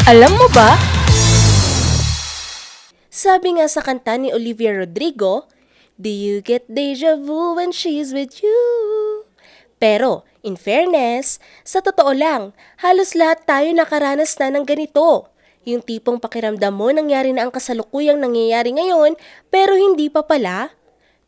Alam mo ba? Sabi nga sa kanta ni Olivia Rodrigo, "Do you get deja vu when she's with you?" Pero, in fairness, sa totoo lang, halos lahat tayo nakaranas na ng ganito. Yung tipong pakiramdam mo nangyari na ang kasalukuyang nangyayari ngayon pero hindi pa pala.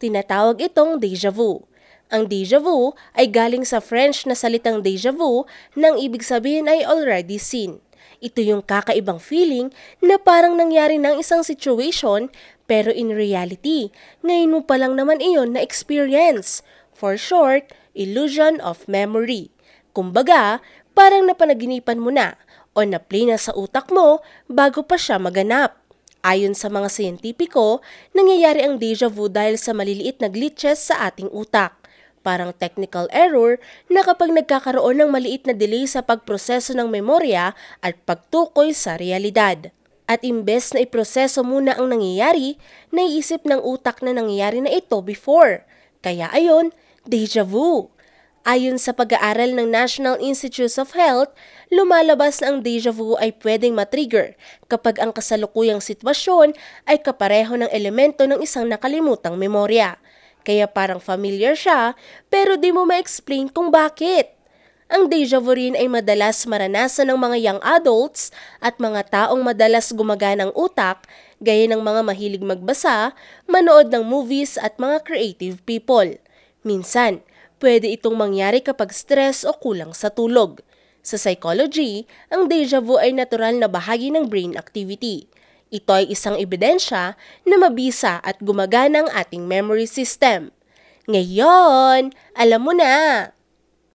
Tinatawag itong deja vu. Ang deja vu ay galing sa French na salitang déjà vu nang ibig sabihin ay already seen. Ito yung kakaibang feeling na parang nangyari ng isang situation pero in reality, ngayon mo pa lang naman iyon na experience. For short, illusion of memory. Kumbaga, parang napanaginipan mo na o na-play na sa utak mo bago pa siya maganap. Ayon sa mga siyentipiko, nangyayari ang deja vu dahil sa maliliit na glitches sa ating utak. Parang technical error na kapag nagkakaroon ng maliit na delay sa pagproseso ng memorya at pagtukoy sa realidad. At imbes na iproseso muna ang nangyayari, naiisip ng utak na nangyayari na ito before. Kaya ayon, deja vu. Ayon sa pag-aaral ng National Institutes of Health, lumalabas na ang deja vu ay pwedeng matrigger kapag ang kasalukuyang sitwasyon ay kapareho ng elemento ng isang nakalimutang memorya. Kaya parang familiar siya, pero di mo ma-explain kung bakit. Ang deja vu rin ay madalas maranasan ng mga young adults at mga taong madalas gumaganang utak, gaya ng mga mahilig magbasa, manood ng movies at mga creative people. Minsan, pwede itong mangyari kapag stress o kulang sa tulog. Sa psychology, ang deja vu ay natural na bahagi ng brain activity. Ito ay isang ebidensya na mabisa at gumagana ang ating memory system. Ngayon, alam mo na!